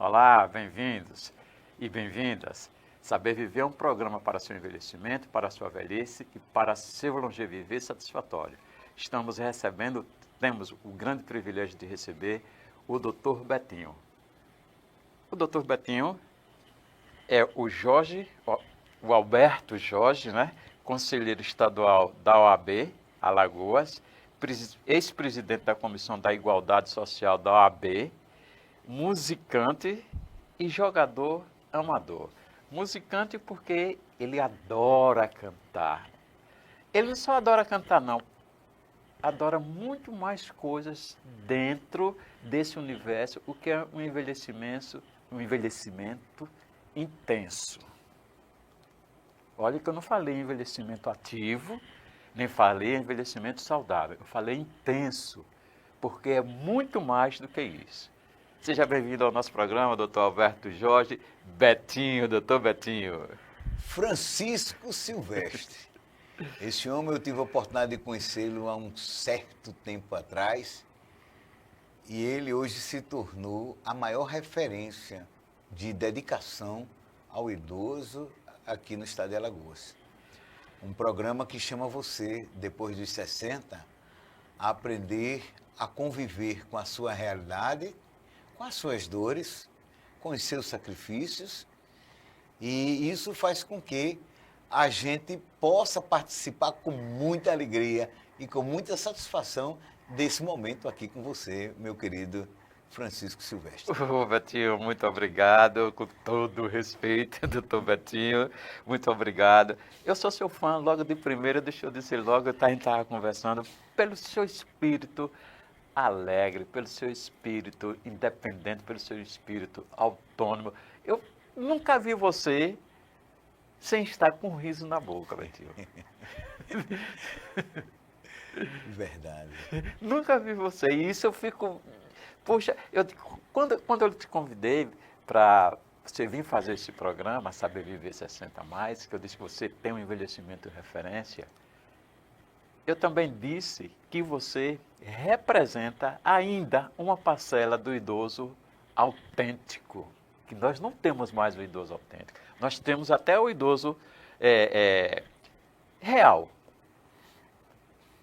Olá, bem-vindos e bem-vindas. Saber Viver é um programa para seu envelhecimento, para sua velhice e para seu longeviver satisfatório. Temos o grande privilégio de receber o Dr. Betinho. O Dr. Betinho é o Alberto Jorge, né? Conselheiro estadual da OAB, Alagoas, ex-presidente da Comissão da Igualdade Social da OAB, musicante e jogador amador. Musicante porque ele adora cantar. Ele não só adora cantar, não. Adora muito mais coisas dentro desse universo, o que é um envelhecimento intenso. Olha que eu não falei envelhecimento ativo, nem falei envelhecimento saudável. Eu falei intenso, porque é muito mais do que isso. Seja bem-vindo ao nosso programa, doutor Alberto Jorge, Betinho, doutor Betinho. Francisco Silvestre. Esse homem eu tive a oportunidade de conhecê-lo há um certo tempo atrás e ele hoje se tornou a maior referência de dedicação ao idoso aqui no estado de Alagoas. Um programa que chama você, depois dos 60, a aprender a conviver com a sua realidade, com as suas dores, com os seus sacrifícios, e isso faz com que a gente possa participar com muita alegria e com muita satisfação desse momento aqui com você, meu querido Francisco Silvestre. Betinho, muito obrigado, com todo o respeito, doutor Betinho, muito obrigado. Eu sou seu fã, logo de primeira, deixa eu dizer logo, a gente estava conversando, pelo seu espírito alegre, pelo seu espírito independente, pelo seu espírito autônomo. Eu nunca vi você sem estar com um riso na boca, Betinho. Verdade. Nunca vi você. E isso eu fico... Puxa, quando eu te convidei para você vir fazer esse programa, Saber Viver 60 Mais, que eu disse que você tem um envelhecimento de referência, eu também disse que você representa ainda uma parcela do idoso autêntico, que nós não temos mais o idoso autêntico. Nós temos até o idoso real,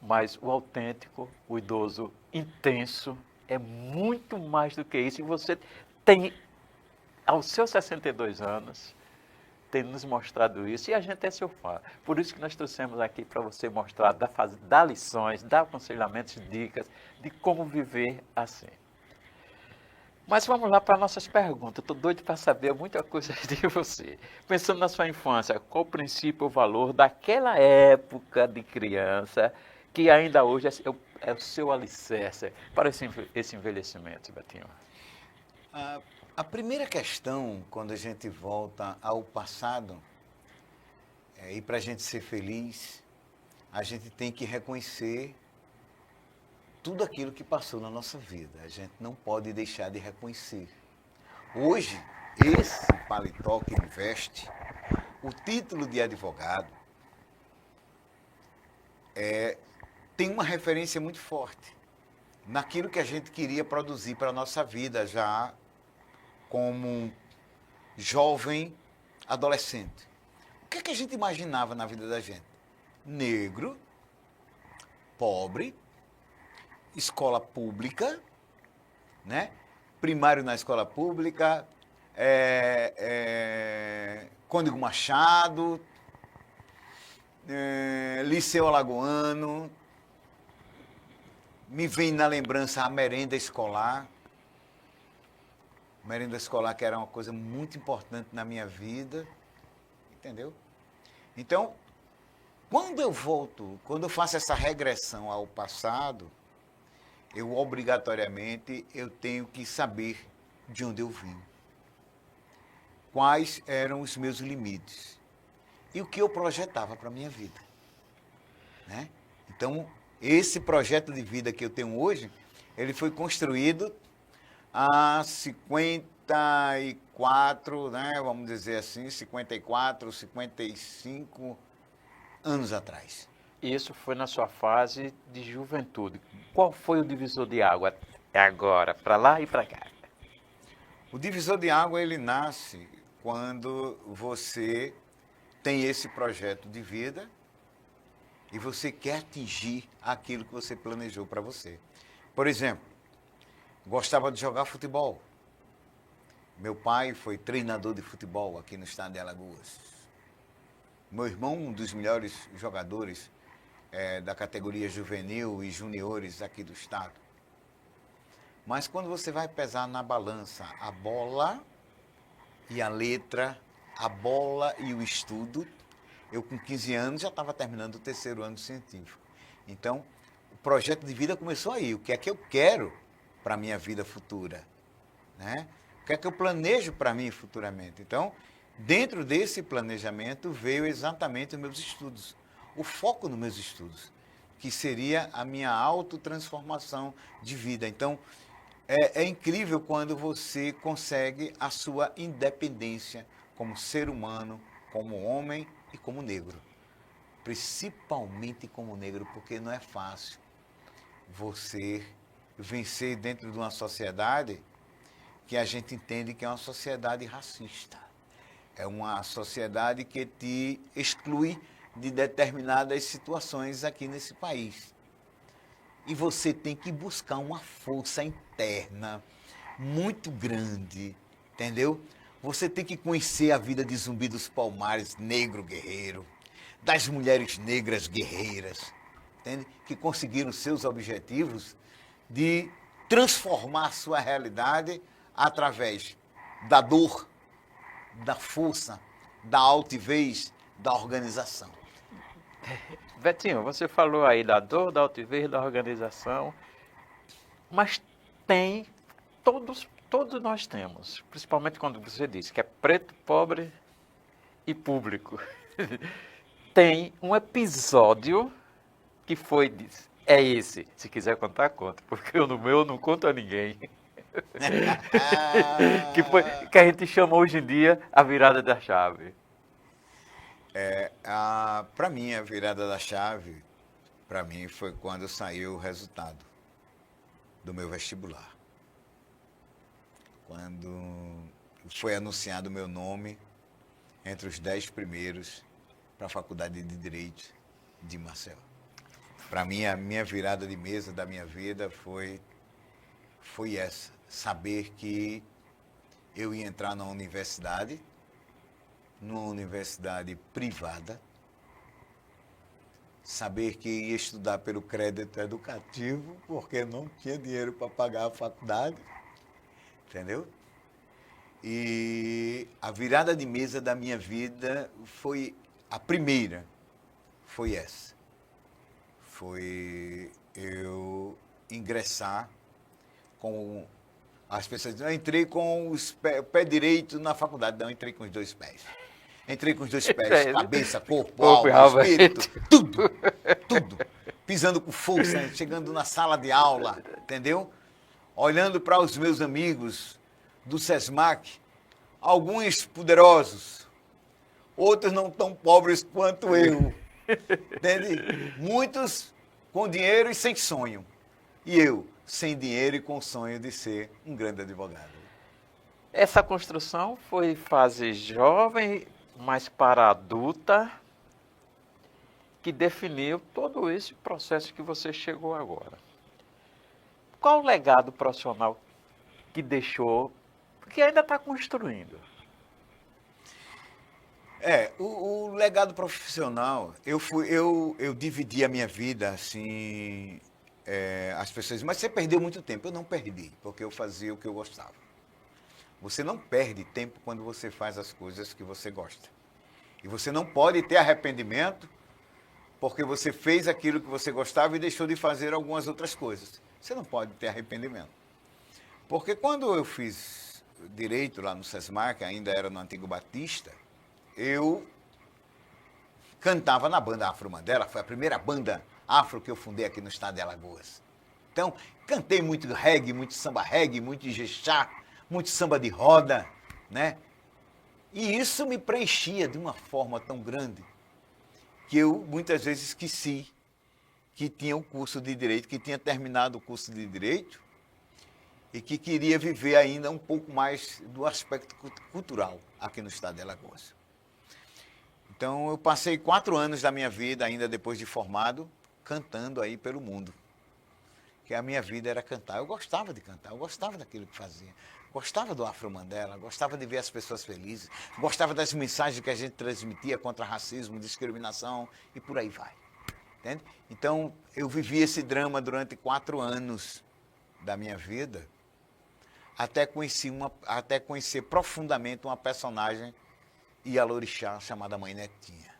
mas o autêntico, o idoso intenso, é muito mais do que isso. E você tem, aos seus 62 anos, tem nos mostrado isso, e a gente é seu fã. Por isso que nós trouxemos aqui para você mostrar, dar lições, dar aconselhamentos, dicas de como viver assim. Mas vamos lá para nossas perguntas. Estou doido para saber muita coisa de você. Pensando na sua infância, qual o princípio, o valor daquela época de criança, que ainda hoje é o seu alicerce para esse envelhecimento, Betinho? A primeira questão, quando a gente volta ao passado, e para a gente ser feliz, a gente tem que reconhecer tudo aquilo que passou na nossa vida. A gente não pode deixar de reconhecer. Hoje, esse paletó que ele veste, o título de advogado, tem uma referência muito forte naquilo que a gente queria produzir para a nossa vida já como jovem adolescente. O que é que a gente imaginava na vida da gente? Negro, pobre, escola pública, né? Primário na escola pública, Cônigo Machado, Liceu Alagoano, me vem na lembrança a merenda escolar. Merenda escolar que era uma coisa muito importante na minha vida, entendeu? Então, quando eu faço essa regressão ao passado, eu obrigatoriamente tenho que saber de onde eu vim. Quais eram os meus limites e o que eu projetava para a minha vida, né? Então, esse projeto de vida que eu tenho hoje, ele foi construído há 54, né, vamos dizer assim, 54, 55 anos atrás. Isso foi na sua fase de juventude. Qual foi o divisor de água agora, para lá e para cá? O divisor de água, ele nasce quando você tem esse projeto de vida e você quer atingir aquilo que você planejou para você. Por exemplo, gostava de jogar futebol. Meu pai foi treinador de futebol aqui no estado de Alagoas. Meu irmão, um dos melhores jogadores da categoria juvenil e juniores aqui do estado. Mas quando você vai pesar na balança a bola e a letra, a bola e o estudo, eu com 15 anos já estava terminando o 3º ano científico. Então, o projeto de vida começou aí. O que é que eu quero para a minha vida futura? Né? O que é que eu planejo para mim futuramente? Então, dentro desse planejamento veio exatamente os meus estudos. O foco nos meus estudos, que seria a minha autotransformação de vida. Então, é incrível quando você consegue a sua independência como ser humano, como homem e como negro. Principalmente como negro, porque não é fácil você vencer dentro de uma sociedade que a gente entende que é uma sociedade racista. É uma sociedade que te exclui de determinadas situações aqui nesse país. E você tem que buscar uma força interna muito grande, entendeu? Você tem que conhecer a vida de Zumbi dos Palmares, negro guerreiro, das mulheres negras guerreiras, entende? Que conseguiram seus objetivos de transformar a sua realidade através da dor, da força, da altivez, da organização. Betinho, você falou aí da dor, da altivez, da organização, mas tem, todos nós temos, principalmente quando você disse que é preto, pobre e público. Tem um episódio que foi, é esse, se quiser contar, conta, porque eu no meu não conto a ninguém. que a gente chama hoje em dia a virada da chave. Para mim, a virada da chave, para mim, foi quando saiu o resultado do meu vestibular. Quando foi anunciado o meu nome entre os 10 primeiros para a Faculdade de Direito de Maceió. Para mim, a minha virada de mesa da minha vida foi essa. Saber que eu ia entrar numa universidade privada, saber que ia estudar pelo crédito educativo, porque não tinha dinheiro para pagar a faculdade, entendeu? E a virada de mesa da minha vida foi, a primeira, foi essa. Foi eu ingressar com... As pessoas dizem, eu entrei com o pé direito na faculdade. Não, eu entrei com os 2 pés. Entrei com os 2 pés, cabeça, corpo, alma, espírito, tudo. Pisando com força, chegando na sala de aula, entendeu? Olhando para os meus amigos do SESMAC, alguns poderosos, outros não tão pobres quanto eu, entende? Muitos com dinheiro e sem sonho. E eu, sem dinheiro e com sonho de ser um grande advogado. Essa construção foi fase jovem, mas para adulta, que definiu todo esse processo que você chegou agora. Qual o legado profissional que deixou, que ainda está construindo? O legado profissional, eu dividi a minha vida assim... as pessoas dizem, mas você perdeu muito tempo. Eu não perdi, porque eu fazia o que eu gostava. Você não perde tempo quando você faz as coisas que você gosta. E você não pode ter arrependimento porque você fez aquilo que você gostava e deixou de fazer algumas outras coisas. Você não pode ter arrependimento. Porque quando eu fiz direito lá no SESMAC, ainda era no Antigo Batista, eu cantava na banda Afro Mandela, foi a primeira banda afro que eu fundei aqui no estado de Alagoas. Então, cantei muito reggae, muito samba reggae, muito ijexá, muito samba de roda, né? E isso me preenchia de uma forma tão grande que eu muitas vezes esqueci que tinha o curso de Direito, que tinha terminado o curso de Direito e que queria viver ainda um pouco mais do aspecto cultural aqui no estado de Alagoas. Então, eu passei 4 anos da minha vida, ainda depois de formado, cantando aí pelo mundo. Que a minha vida era cantar. Eu gostava de cantar, eu gostava daquilo que fazia. Gostava do Afro Mandela, gostava de ver as pessoas felizes, gostava das mensagens que a gente transmitia contra racismo, discriminação e por aí vai. Entende? Então, eu vivi esse drama durante 4 anos da minha vida, até conhecer profundamente uma personagem ialorixá chamada Mãe Netinha.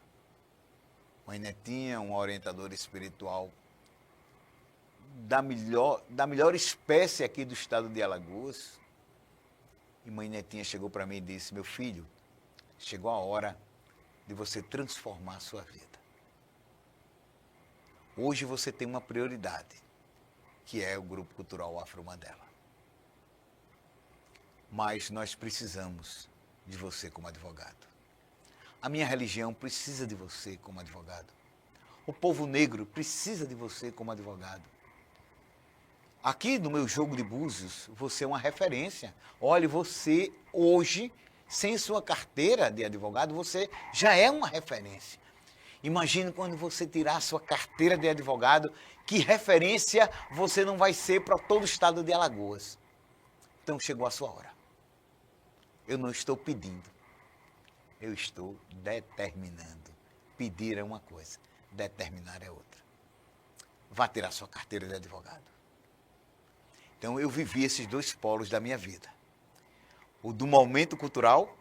Mãe Netinha, uma orientadora espiritual da melhor espécie aqui do estado de Alagoas. E Mãe Netinha chegou para mim e disse: meu filho, chegou a hora de você transformar a sua vida. Hoje você tem uma prioridade, que é o Grupo Cultural Afro Mandela. Mas nós precisamos de você como advogado. A minha religião precisa de você como advogado. O povo negro precisa de você como advogado. Aqui no meu jogo de búzios, você é uma referência. Olha, você hoje, sem sua carteira de advogado, você já é uma referência. Imagine quando você tirar sua carteira de advogado, que referência você não vai ser para todo o estado de Alagoas. Então chegou a sua hora. Eu não estou pedindo, eu estou determinando. Pedir é uma coisa, determinar é outra. Vá tirar sua carteira de advogado. Então eu vivi esses 2 polos da minha vida. O do momento cultural,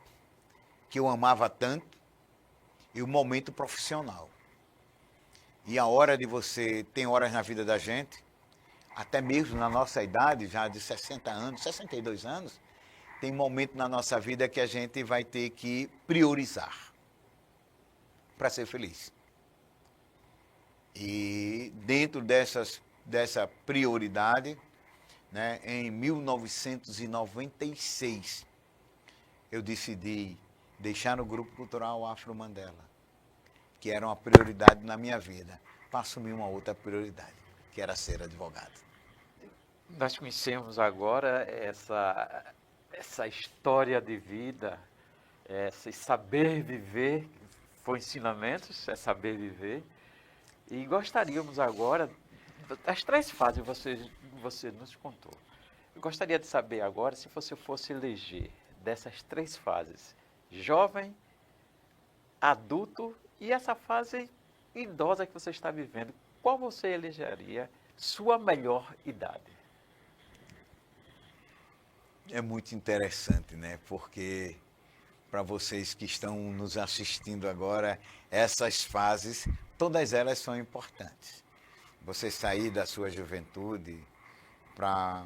que eu amava tanto, e o momento profissional. E a hora de você, tem horas na vida da gente, até mesmo na nossa idade, já de 60 anos, 62 anos, tem momento na nossa vida que a gente vai ter que priorizar para ser feliz. E dentro dessa prioridade, né, em 1996, eu decidi deixar o Grupo Cultural Afro Mandela, que era uma prioridade na minha vida, para assumir uma outra prioridade, que era ser advogado. Nós conhecemos agora essa história de vida, esse saber viver, foi ensinamentos, é saber viver. E gostaríamos agora, as 3 fases você nos contou. Eu gostaria de saber agora, se você fosse eleger dessas 3 fases, jovem, adulto e essa fase idosa que você está vivendo, qual você elegeria sua melhor idade? É muito interessante, né? Porque para vocês que estão nos assistindo agora, essas fases, todas elas são importantes. Você sair da sua juventude para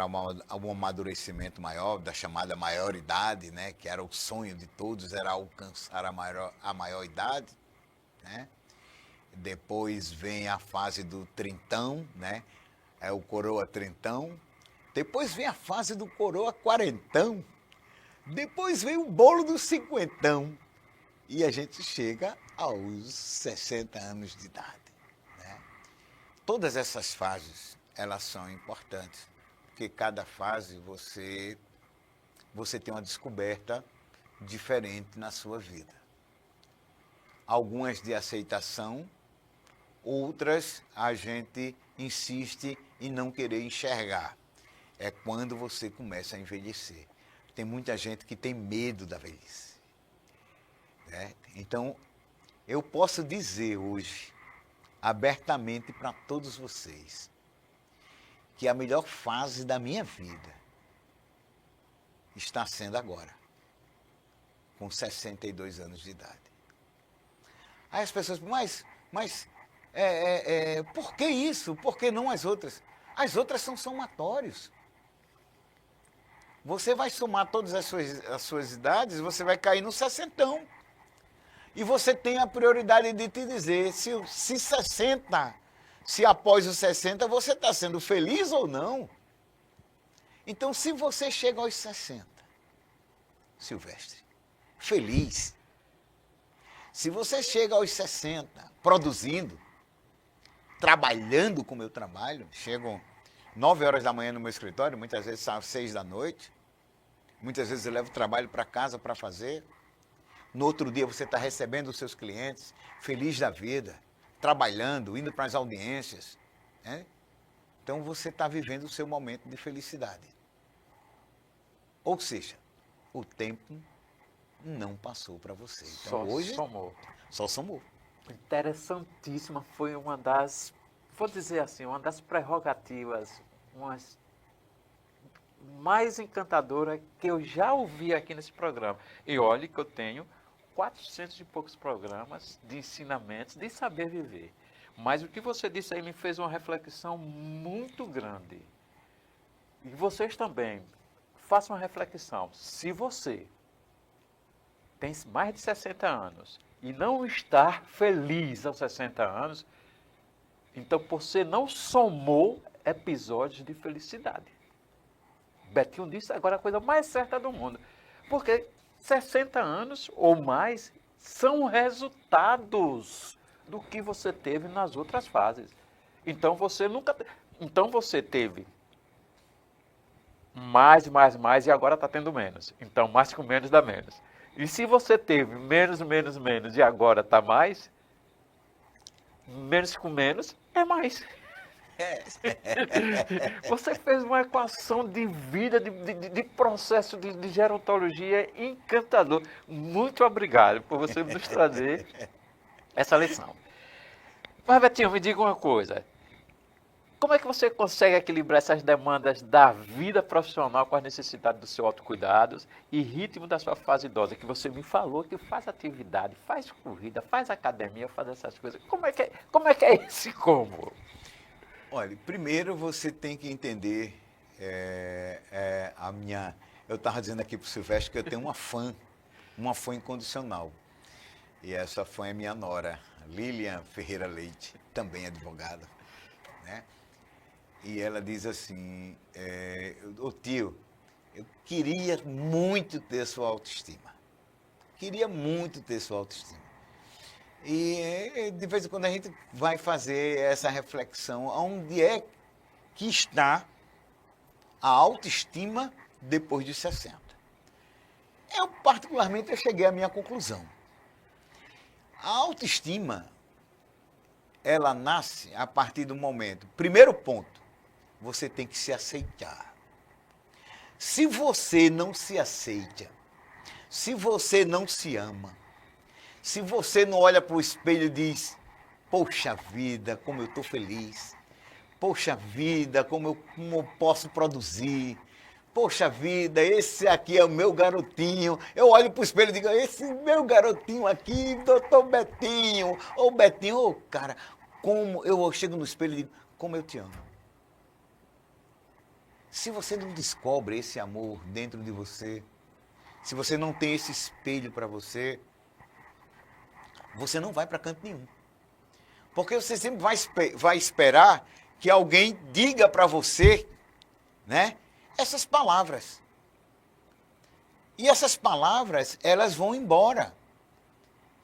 um amadurecimento maior, da chamada maioridade, né? Que era o sonho de todos, era alcançar a maior idade, né? Depois vem a fase do trintão, né? É o coroa trintão. Depois vem a fase do coroa quarentão. Depois vem o bolo do cinquentão. E a gente chega aos 60 anos de idade, né? Todas essas fases, elas são importantes, porque cada fase você tem uma descoberta diferente na sua vida. Algumas de aceitação, outras a gente insiste em não querer enxergar. É quando você começa a envelhecer. Tem muita gente que tem medo da velhice, né? Então, eu posso dizer hoje, abertamente para todos vocês, que a melhor fase da minha vida está sendo agora, com 62 anos de idade. Aí as pessoas, mas por que isso? Por que não as outras? As outras são somatórios. Você vai somar todas as suas idades, você vai cair no 60. E você tem a prioridade de te dizer se após os 60 você está sendo feliz ou não. Então, se você chega aos 60, Silvestre, feliz, se você chega aos 60 produzindo, trabalhando como eu trabalho, chego 9 horas da manhã no meu escritório, muitas vezes às 6 da noite. Muitas vezes eu levo o trabalho para casa para fazer. No outro dia você está recebendo os seus clientes, feliz da vida, trabalhando, indo para as audiências, né? Então você está vivendo o seu momento de felicidade. Ou seja, o tempo não passou para você. Então, Só hoje somou. só somou. Interessantíssima, foi uma das, vou dizer assim, uma das prerrogativas, umas mais encantadora que eu já ouvi aqui nesse programa. E olhe que eu tenho 400 e poucos programas de ensinamentos de saber viver. Mas o que você disse aí me fez uma reflexão muito grande. E vocês também, façam uma reflexão. Se você tem mais de 60 anos e não está feliz aos 60 anos, então você não somou episódios de felicidade. Betinho disse agora a coisa mais certa do mundo. Porque 60 anos ou mais são resultados do que você teve nas outras fases. Então você nunca. Então você teve mais e agora está tendo menos. Então mais com menos dá menos. E se você teve menos e agora está mais, menos com menos é mais. Você fez uma equação de vida, de processo de gerontologia encantador. Muito obrigado por você nos trazer essa lição. Mas, Betinho, me diga uma coisa. Como é que você consegue equilibrar essas demandas da vida profissional com as necessidades do seu autocuidado e ritmo da sua fase idosa? Que você me falou que faz atividade, faz corrida, faz academia, faz essas coisas. Como é que é esse combo? Olha, primeiro você tem que entender eu estava dizendo aqui para o Silvestre que eu tenho uma fã incondicional. E essa fã é minha nora, Lilian Ferreira Leite, também advogada, né? E ela diz assim, ô tio, eu queria muito ter sua autoestima. Queria muito ter sua autoestima. E de vez em quando a gente vai fazer essa reflexão, onde é que está a autoestima depois de 60? Eu, particularmente, cheguei à minha conclusão. A autoestima, ela nasce a partir do momento. Primeiro ponto, você tem que se aceitar. Se você não se aceita, se você não se ama, se você não olha para o espelho e diz, poxa vida, como eu estou feliz, poxa vida, como eu posso produzir, poxa vida, esse aqui é o meu garotinho. Eu olho para o espelho e digo, esse meu garotinho aqui, doutor Betinho, ô Betinho, ô cara, como eu chego no espelho e digo, como eu te amo. Se você não descobre esse amor dentro de você, se você não tem esse espelho para você, você não vai para canto nenhum. Porque você sempre vai esperar que alguém diga para você, né, essas palavras. E essas palavras, elas vão embora.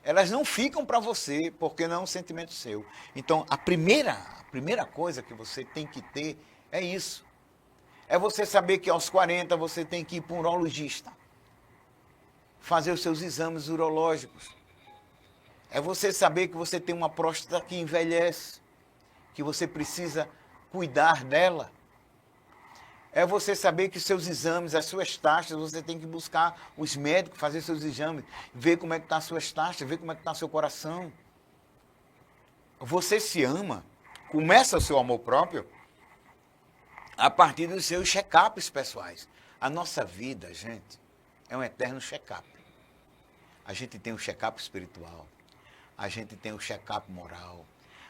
Elas não ficam para você, porque não é um sentimento seu. Então, a primeira coisa que você tem que ter é isso. É você saber que aos 40 você tem que ir para um urologista. Fazer os seus exames urológicos. É você saber que você tem uma próstata que envelhece, que você precisa cuidar dela. É você saber que seus exames, as suas taxas, você tem que buscar os médicos, fazer seus exames, ver como é que estão as suas taxas, ver como é que está o seu coração. Você se ama, começa o seu amor próprio a partir dos seus check-ups pessoais. A nossa vida, gente, é um eterno check-up. A gente tem um check-up espiritual. A gente tem o check-up moral,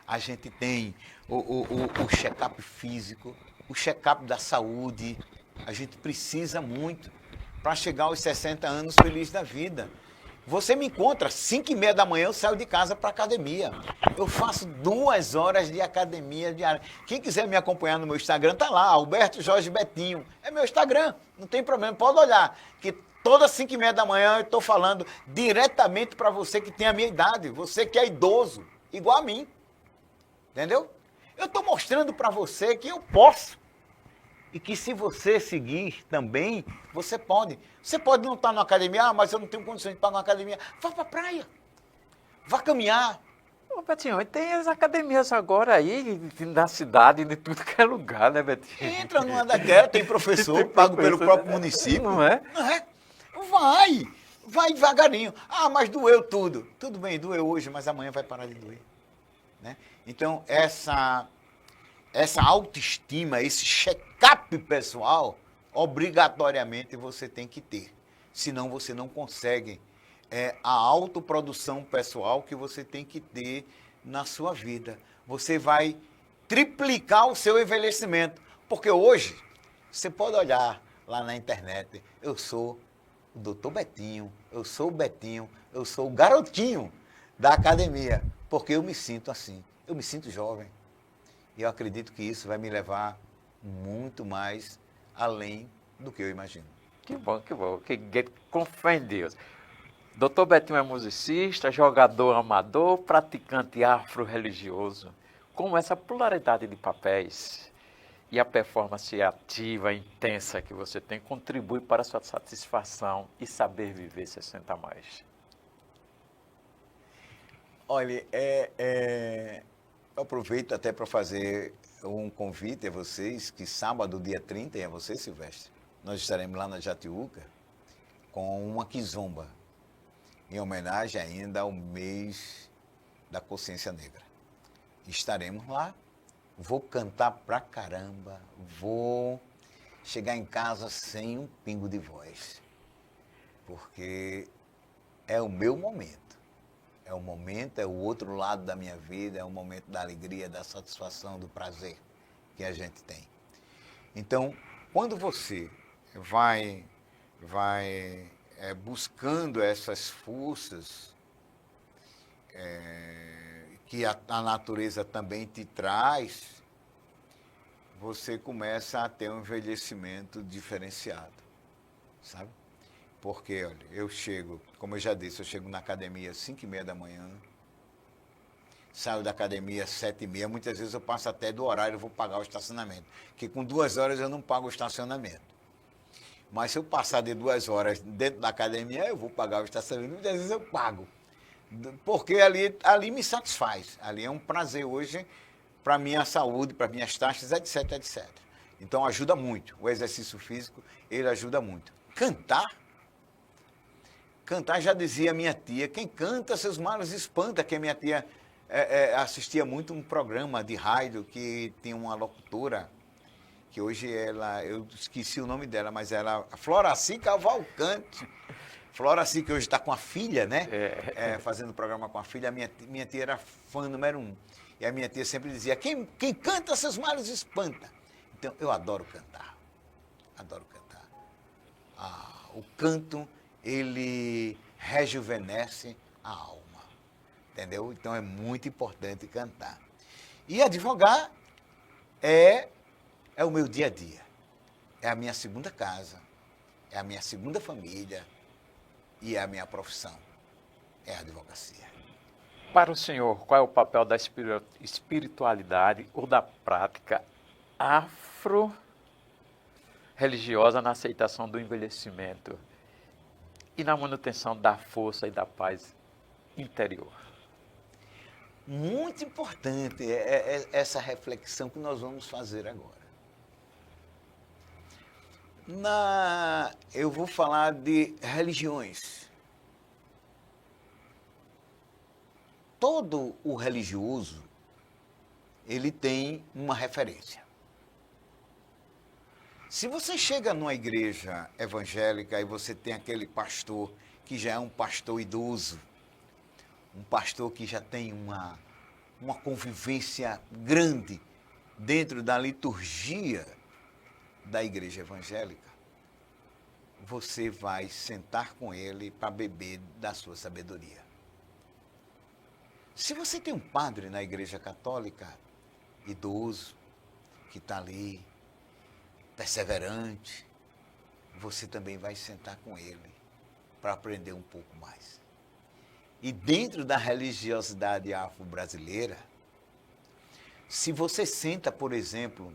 a gente tem o check-up físico, o check-up da saúde. A gente precisa muito para chegar aos 60 anos feliz da vida. Você me encontra às 5h30 da manhã, eu saio de casa para a academia. Eu faço 2 horas de academia diária. Quem quiser me acompanhar no meu Instagram, tá lá, Alberto Jorge Betinho. É meu Instagram, não tem problema, pode olhar. Que todas 5h30 da manhã eu estou falando diretamente para você que tem a minha idade, você que é idoso, igual a mim. Entendeu? Eu estou mostrando para você que eu posso. E que se você seguir também, você pode. Você pode não estar na academia, mas eu não tenho condições de pagar uma academia. Vá para a praia. Vá caminhar. Ô, Betinho, e tem as academias agora aí na cidade, de tudo que é lugar, né, Betinho? Entra numa daquela, tem professor, Tem pago pelo professor, próprio município. não é? Não é? Vai devagarinho. Ah, mas doeu tudo. Tudo bem, doeu hoje, mas amanhã vai parar de doer. Né? Então, essa autoestima, esse check-up pessoal, obrigatoriamente você tem que ter. Senão você não consegue a autoprodução pessoal que você tem que ter na sua vida. Você vai triplicar o seu envelhecimento. Porque hoje, você pode olhar lá na internet, eu sou o doutor Betinho, eu sou o Betinho, eu sou o garotinho da academia, porque eu me sinto assim, eu me sinto jovem. E eu acredito que isso vai me levar muito mais além do que eu imagino. Que bom, que bom. Com fé em Deus. Doutor Betinho é musicista, jogador amador, praticante afro-religioso. Como essa pluralidade de papéis e a performance ativa, intensa que você tem, contribui para a sua satisfação e saber viver 60 a mais? Olha, eu aproveito até para fazer um convite a vocês, que sábado, dia 30, e a você, Silvestre, nós estaremos lá na Jatiuca com uma quizomba, em homenagem ainda ao mês da consciência negra. Estaremos lá, vou cantar pra caramba, vou chegar em casa sem um pingo de voz, porque é o meu momento. É o momento, é o outro lado da minha vida, é o momento da alegria, da satisfação, do prazer que a gente tem. Então, quando você vai buscando essas forças que a natureza também te traz, você começa a ter um envelhecimento diferenciado, sabe? Porque, olha, eu chego, como eu já disse, eu chego na academia às 5h30 da manhã, saio da academia às 7h30, muitas vezes eu passo até do horário, eu vou pagar o estacionamento, porque com 2 horas eu não pago o estacionamento. Mas se eu passar de 2 horas dentro da academia, eu vou pagar o estacionamento, muitas vezes eu pago, porque ali me satisfaz, ali é um prazer hoje para a minha saúde, para minhas taxas, etc, etc. Então ajuda muito, o exercício físico, ele ajuda muito. Cantar, já dizia minha tia, quem canta seus males espanta, que a minha tia assistia muito um programa de rádio que tinha uma locutora, que hoje eu esqueci o nome dela, mas ela, Floraci Cavalcante. Floraci, que hoje está com a filha, né? Fazendo programa com a filha, minha tia era fã número 1. E a minha tia sempre dizia, quem canta seus males espanta. Então, eu adoro cantar. Adoro cantar. O canto, ele rejuvenesce a alma, entendeu? Então é muito importante cantar. E advogar é o meu dia a dia, é a minha segunda casa, é a minha segunda família e é a minha profissão, é a advocacia. Para o senhor, qual é o papel da espiritualidade ou da prática afro-religiosa na aceitação do envelhecimento e na manutenção da força e da paz interior? Muito importante essa reflexão que nós vamos fazer agora. Eu vou falar de religiões. Todo o religioso, ele tem uma referência. Se você chega numa igreja evangélica e você tem aquele pastor que já é um pastor idoso, um pastor que já tem uma convivência grande dentro da liturgia da igreja evangélica, você vai sentar com ele para beber da sua sabedoria. Se você tem um padre na igreja católica, idoso, que está ali, perseverante, você também vai sentar com ele para aprender um pouco mais. E dentro da religiosidade afro-brasileira, se você senta, por exemplo,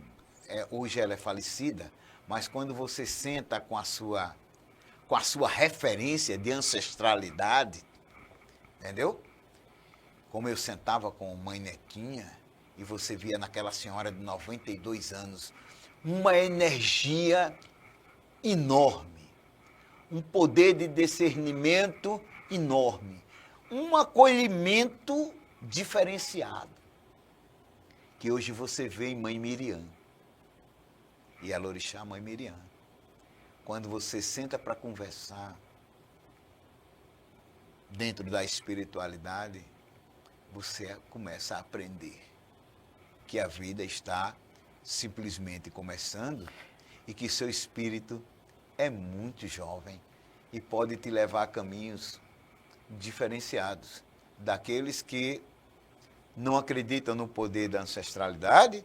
hoje ela é falecida, mas quando você senta com a sua referência de ancestralidade, entendeu? Como eu sentava com mãe Nequinha, e você via naquela senhora de 92 anos uma energia enorme, um poder de discernimento enorme, um acolhimento diferenciado, que hoje você vê em Mãe Miriam, e a Lorixá Mãe Miriam. Quando você senta para conversar dentro da espiritualidade, você começa a aprender que a vida está simplesmente começando e que seu espírito é muito jovem e pode te levar a caminhos diferenciados daqueles que não acreditam no poder da ancestralidade,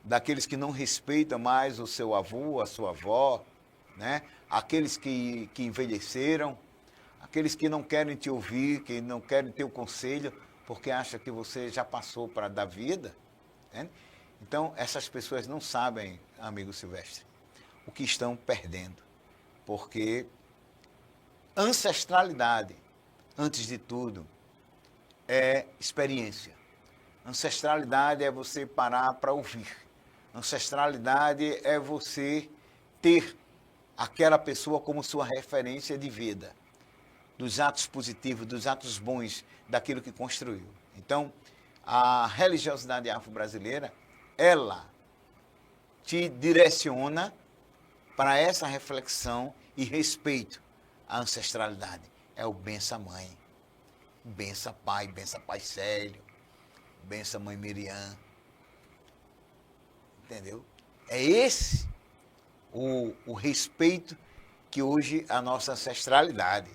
daqueles que não respeitam mais o seu avô, a sua avó, né? Aqueles que envelheceram, aqueles que não querem te ouvir, que não querem teu conselho, porque acham que você já passou para dar vida. Né? Então, essas pessoas não sabem, amigo Silvestre, o que estão perdendo, porque ancestralidade, antes de tudo, é experiência. Ancestralidade é você parar para ouvir. Ancestralidade é você ter aquela pessoa como sua referência de vida, dos atos positivos, dos atos bons, daquilo que construiu. Então, a religiosidade afro-brasileira, ela te direciona para essa reflexão e respeito à ancestralidade. É o bença mãe, bença pai Célio, bença mãe Miriam. Entendeu? É esse o respeito que hoje a nossa ancestralidade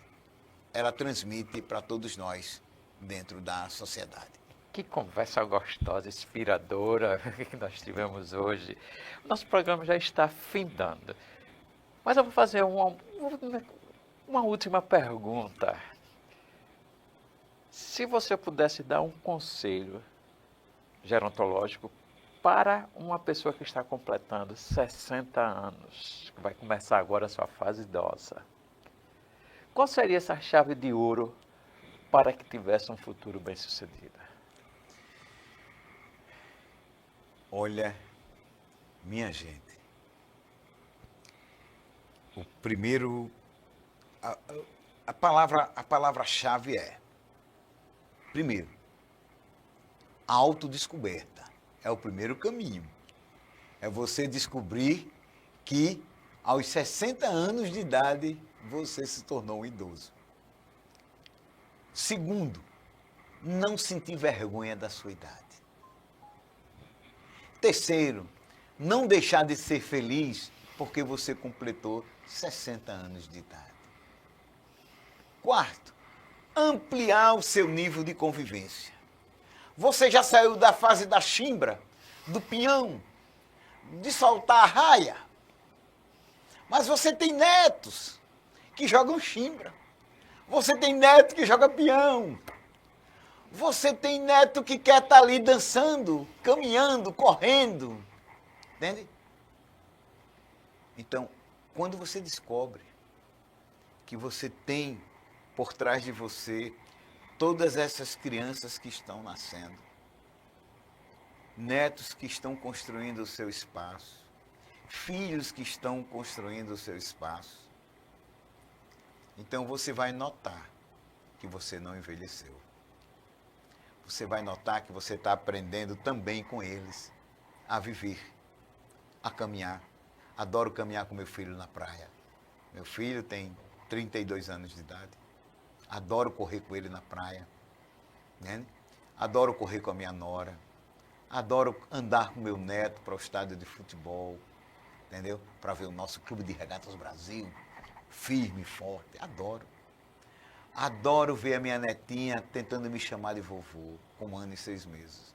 ela transmite para todos nós dentro da sociedade. Que conversa gostosa, inspiradora que nós tivemos hoje. Nosso programa já está findando. Mas eu vou fazer uma última pergunta. Se você pudesse dar um conselho gerontológico para uma pessoa que está completando 60 anos, que vai começar agora a sua fase idosa, qual seria essa chave de ouro para que tivesse um futuro bem-sucedido? Olha, minha gente, o primeiro, a palavra-chave é, primeiro, autodescoberta. É o primeiro caminho. É você descobrir que aos 60 anos de idade você se tornou um idoso. Segundo, não sentir vergonha da sua idade. Terceiro, não deixar de ser feliz porque você completou 60 anos de idade. Quarto, ampliar o seu nível de convivência. Você já saiu da fase da chimbra, do peão, de soltar a raia. Mas você tem netos que jogam chimbra. Você tem neto que joga peão. Você tem neto que quer estar ali dançando, caminhando, correndo. Entende? Então, quando você descobre que você tem por trás de você todas essas crianças que estão nascendo, netos que estão construindo o seu espaço, filhos que estão construindo o seu espaço, então você vai notar que você não envelheceu. Você vai notar que você está aprendendo também com eles a viver, a caminhar. Adoro caminhar com meu filho na praia. Meu filho tem 32 anos de idade. Adoro correr com ele na praia. Né? Adoro correr com a minha nora. Adoro andar com meu neto para o estádio de futebol. Entendeu? Para ver o nosso Clube de Regatas Brasil. Firme e forte. Adoro. Adoro ver a minha netinha tentando me chamar de vovô, com 1 ano e 6 meses.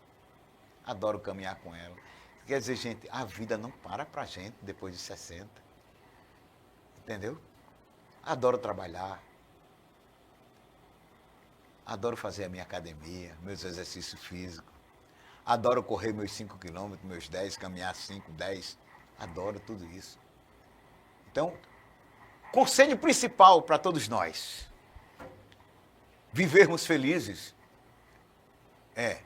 Adoro caminhar com ela. Quer dizer, gente, a vida não para pra gente depois de 60. Entendeu? Adoro trabalhar. Adoro fazer a minha academia, meus exercícios físicos. Adoro correr meus 5 quilômetros, meus 10, caminhar 5, 10. Adoro tudo isso. Então, conselho principal para todos nós. Vivermos felizes é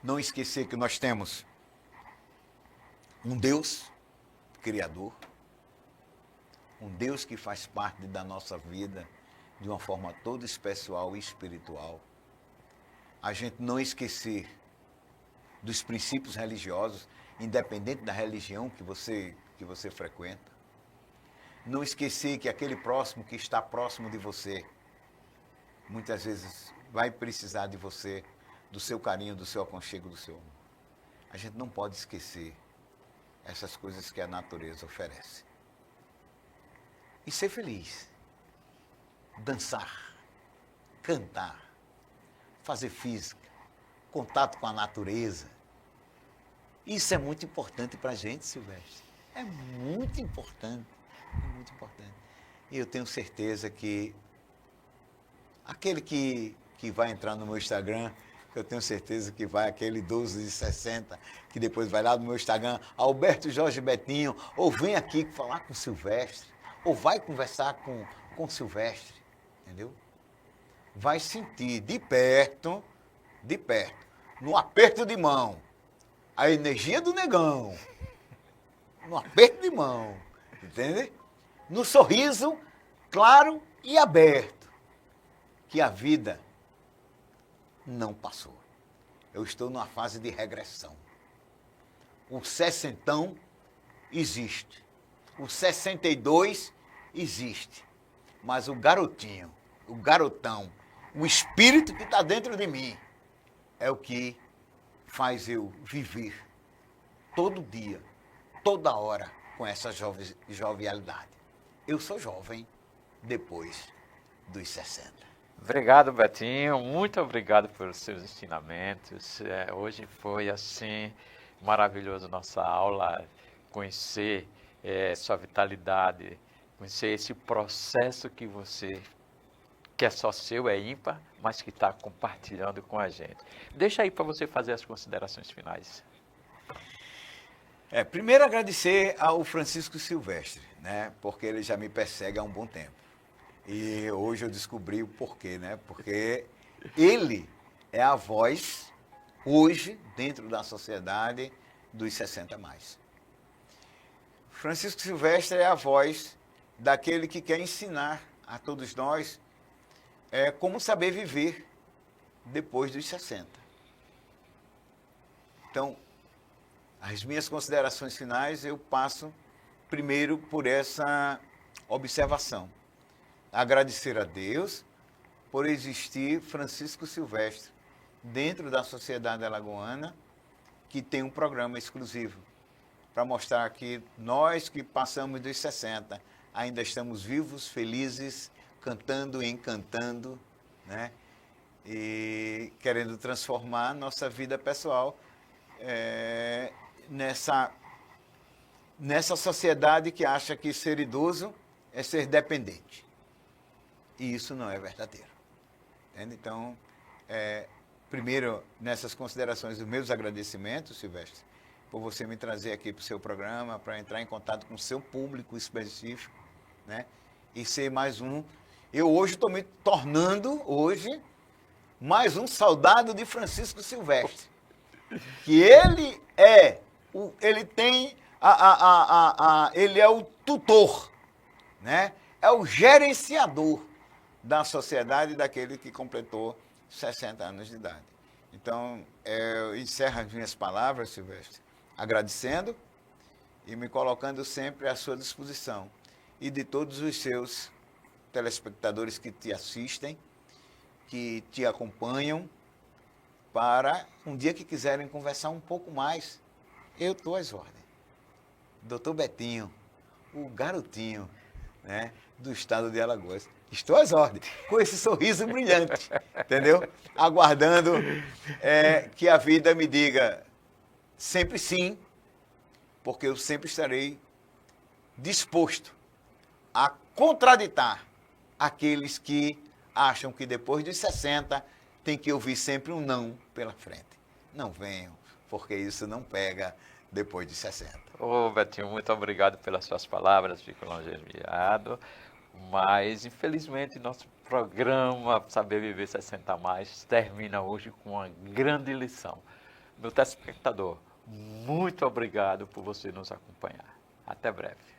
não esquecer que nós temos um Deus Criador, um Deus que faz parte da nossa vida de uma forma toda espiritual e espiritual. A gente não esquecer dos princípios religiosos, independente da religião que você frequenta. Não esquecer que aquele próximo que está próximo de você, muitas vezes vai precisar de você, do seu carinho, do seu aconchego, do seu amor. A gente não pode esquecer essas coisas que a natureza oferece. E ser feliz. Dançar, cantar, fazer física, contato com a natureza. Isso é muito importante para a gente, Silvestre. É muito importante, é muito importante. E eu tenho certeza que aquele que vai entrar no meu Instagram, eu tenho certeza que vai aquele 12 de 60, que depois vai lá no meu Instagram, Alberto Jorge Betinho, ou vem aqui falar com o Silvestre, ou vai conversar com o Silvestre, entendeu? Vai sentir de perto, no aperto de mão, a energia do negão, no aperto de mão, entende? No sorriso claro e aberto, que a vida não passou. Eu estou numa fase de regressão. O sessentão existe. O 62 existe. Mas o garotinho, o garotão, o espírito que está dentro de mim é o que faz eu viver todo dia, toda hora com essa jovialidade. Eu sou jovem depois dos 60. Obrigado, Betinho. Muito obrigado pelos seus ensinamentos. Hoje foi, assim, maravilhoso nossa aula, conhecer sua vitalidade, conhecer esse processo que é só seu, é ímpar, mas que está compartilhando com a gente. Deixa aí para você fazer as considerações finais. Primeiro agradecer ao Francisco Silvestre, né? Porque ele já me persegue há um bom tempo. E hoje eu descobri o porquê, né? Porque ele é a voz, hoje, dentro da sociedade dos 60+. Francisco Silvestre é a voz daquele que quer ensinar a todos nós como saber viver depois dos 60. Então, as minhas considerações finais, eu passo primeiro por essa observação. Agradecer a Deus por existir Francisco Silvestre dentro da sociedade alagoana, que tem um programa exclusivo para mostrar que nós que passamos dos 60 ainda estamos vivos, felizes, cantando e encantando, né? E querendo transformar nossa vida pessoal nessa sociedade que acha que ser idoso é ser dependente. E isso não é verdadeiro. Entende? Então, primeiro, nessas considerações, os meus agradecimentos, Silvestre, por você me trazer aqui para o seu programa, para entrar em contato com o seu público específico, né? E ser mais um. Eu hoje estou me tornando, mais um soldado de Francisco Silvestre. Que ele tem ele é o tutor, né? É o gerenciador da sociedade daquele que completou 60 anos de idade. Então, eu encerro as minhas palavras, Silvestre, agradecendo e me colocando sempre à sua disposição e de todos os seus telespectadores que te assistem, que te acompanham, para um dia que quiserem conversar um pouco mais, eu estou às ordens. Doutor Betinho, o garotinho, né, do estado de Alagoas. Estou às ordens, com esse sorriso brilhante, entendeu? Aguardando que a vida me diga sempre sim, porque eu sempre estarei disposto a contraditar aqueles que acham que depois dos 60 tem que ouvir sempre um não pela frente. não venham, porque isso não pega depois de 60. Ô, Betinho, muito obrigado pelas suas palavras, fico longeviado, mas infelizmente nosso programa Saber Viver 60 a Mais termina hoje com uma grande lição. Meu telespectador, muito obrigado por você nos acompanhar. Até breve.